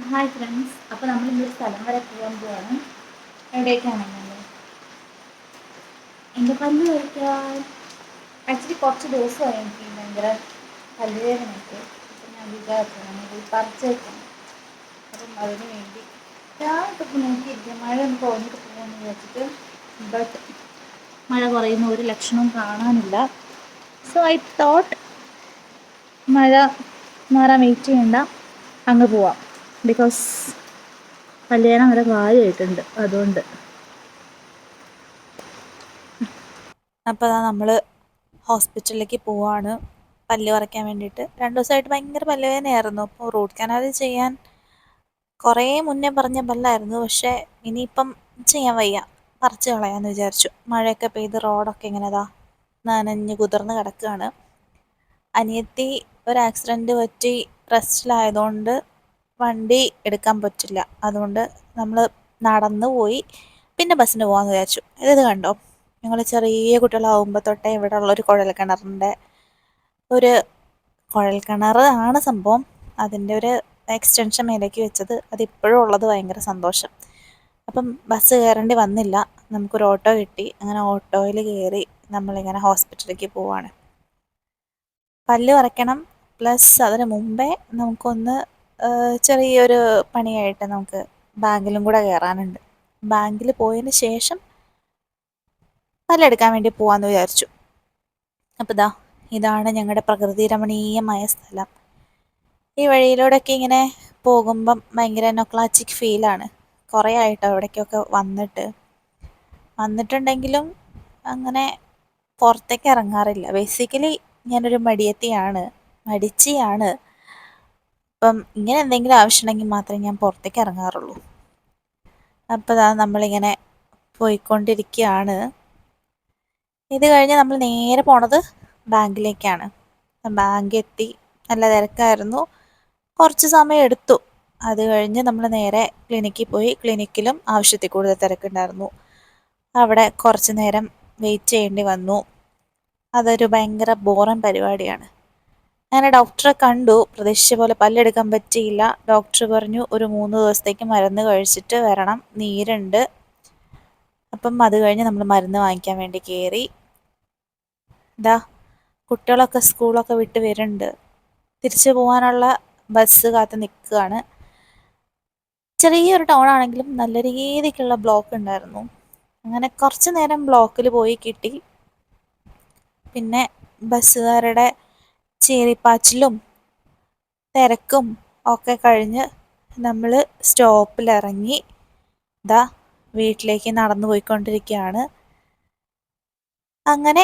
Hi friends, അപ്പോൾ നമ്മൾ ഇന്നൊരു സ്ഥലം വരെ പോകാൻ പോവാണ്. എവിടേക്കാണെന്നല്ലേ? എൻ്റെ പല്ല് കഴിക്കാൻ ആക്ച്വലി കുറച്ച് ദിവസമായി എനിക്ക് ഭയങ്കര പല്ലുവേദനയൊക്കെ. അപ്പം ഞാൻ വിചാരിച്ചു പോയി പറിച്ച് വെക്കണം. അപ്പം അതിന് വേണ്ടി ഞാനിപ്പോൾ നോക്കിയിരിക്കുക മഴ ഒന്ന് കുറഞ്ഞിട്ട് പോകാമെന്ന് വിചാരിച്ചിട്ട്. ബട്ട് മഴ കുറയുന്ന ഒരു ലക്ഷണവും കാണാനില്ല. സോ ഐ തോട്ട് മഴ മാറാൻ വെയിറ്റ് ചെയ്യണ്ട, അങ്ങ് പോവാം. ബിക്കോസ് കല്യാണം വരെ കാര്യമായിട്ടുണ്ട്, അതുകൊണ്ട്. അപ്പോൾ നമ്മൾ ഹോസ്പിറ്റലിലേക്ക് പോവാണ് പല്ല് പറിക്കാൻ വേണ്ടിയിട്ട്. 2 ദിവസമായിട്ട് ഭയങ്കര പല്ലുവേദനയായിരുന്നു. അപ്പോൾ റൂട്ട് കനാൽ ചെയ്യാൻ കുറേ മുന്നേ പറഞ്ഞ പല്ലായിരുന്നു. പക്ഷേ ഇനിയിപ്പം ചെയ്യാൻ വയ്യ, പറിച്ച് കളയാമെന്ന് വിചാരിച്ചു. മഴയൊക്കെ പെയ്ത് റോഡൊക്കെ ഇങ്ങനെ നനഞ്ഞ് കുതിർന്ന് കിടക്കുകയാണ്. അനിയത്തി ഒരു ആക്സിഡൻറ്റ് പറ്റി റെസ്റ്റിലായതുകൊണ്ട് വണ്ടി എടുക്കാൻ പറ്റില്ല. അതുകൊണ്ട് നമ്മൾ നടന്നു പോയി, പിന്നെ ബസ്സിന് പോകാമെന്ന് വിചാരിച്ചു. ഇത് കണ്ടോ, ഞങ്ങൾ ചെറിയ കുട്ടികളാവുമ്പോൾ തൊട്ടേ ഇവിടെ ഉള്ളൊരു ഒരു കുഴൽക്കിണർ ആണ് സംഭവം. അതിൻ്റെ ഒരു എക്സ്റ്റൻഷൻ മേലേക്ക് വെച്ചത്, അതിപ്പോഴും ഉള്ളത് ഭയങ്കര സന്തോഷം. അപ്പം ബസ് കയറേണ്ടി വന്നില്ല, നമുക്കൊരു ഓട്ടോ കിട്ടി. അങ്ങനെ ഓട്ടോയിൽ കയറി നമ്മളിങ്ങനെ ഹോസ്പിറ്റലിലേക്ക് പോവാണ്. പല്ല് പറിക്കണം, പ്ലസ് അതിന് മുമ്പേ നമുക്കൊന്ന് ചെറിയൊരു പണിയായിട്ട് നമുക്ക് ബാങ്കിലും കൂടെ കയറാനുണ്ട്. ബാങ്കിൽ പോയതിന് ശേഷം പല്ലെടുക്കാൻ വേണ്ടി പോകാമെന്ന് വിചാരിച്ചു. അപ്പോൾ ഇതാണ് ഞങ്ങളുടെ പ്രകൃതി രമണീയമായ സ്ഥലം. ഈ വഴിയിലൂടെയൊക്കെ ഇങ്ങനെ പോകുമ്പം ഭയങ്കര നൊക്ലാജിക് ഫീലാണ്. കുറേ ആയിട്ടോ ഇവിടേക്കൊക്കെ വന്നിട്ടുണ്ടെങ്കിലും അങ്ങനെ പുറത്തേക്ക് ഇറങ്ങാറില്ല. ബേസിക്കലി ഞാനൊരു മടിച്ചിയാണ്. അപ്പം ഇങ്ങനെ എന്തെങ്കിലും ആവശ്യമുണ്ടെങ്കിൽ മാത്രമേ ഞാൻ പുറത്തേക്ക് ഇറങ്ങാറുള്ളൂ. അപ്പോൾ നമ്മളിങ്ങനെ പോയിക്കൊണ്ടിരിക്കുകയാണ്. ഇത് കഴിഞ്ഞ് നമ്മൾ നേരെ പോണത് ബാങ്കിലേക്കാണ്. ബാങ്ക് എത്തി, നല്ല തിരക്കായിരുന്നു, കുറച്ച് സമയം എടുത്തു. അത് കഴിഞ്ഞ് നമ്മൾ നേരെ ക്ലിനിക്കിൽ പോയി. ക്ലിനിക്കിലും ആവശ്യത്തിൽ കൂടുതൽ തിരക്കുണ്ടായിരുന്നു. അവിടെ കുറച്ച് നേരം വെയിറ്റ് ചെയ്യേണ്ടി വന്നു. അതൊരു ഭയങ്കര ബോറിങ് പരിപാടിയാണ്. അങ്ങനെ ഡോക്ടറെ കണ്ടു. പ്രതീക്ഷിച്ച പോലെ പല്ലെടുക്കാൻ പറ്റിയില്ല. ഡോക്ടർ പറഞ്ഞു ഒരു 3 ദിവസത്തേക്ക് മരുന്ന് കഴിച്ചിട്ട് വരണം, നീരുണ്ട്. അപ്പം അത് കഴിഞ്ഞ് നമ്മൾ മരുന്ന് വാങ്ങിക്കാൻ വേണ്ടി കയറി. കുട്ടികളൊക്കെ സ്കൂളൊക്കെ വിട്ട് വരുന്നുണ്ട്. തിരിച്ചു പോകാനുള്ള ബസ് കാത്ത് നിൽക്കുകയാണ്. ചെറിയൊരു ടൗൺ ആണെങ്കിലും നല്ല രീതിക്കുള്ള ബ്ലോക്ക് ഉണ്ടായിരുന്നു. അങ്ങനെ കുറച്ച് നേരം ബ്ലോക്കിൽ പോയി കിട്ടി. പിന്നെ ബസ്സുകാരുടെ ചീറിപ്പാച്ചിലും തിരക്കും ഒക്കെ കഴിഞ്ഞ് നമ്മൾ സ്റ്റോപ്പിലിറങ്ങി വീട്ടിലേക്ക് നടന്നു പോയിക്കൊണ്ടിരിക്കുകയാണ്. അങ്ങനെ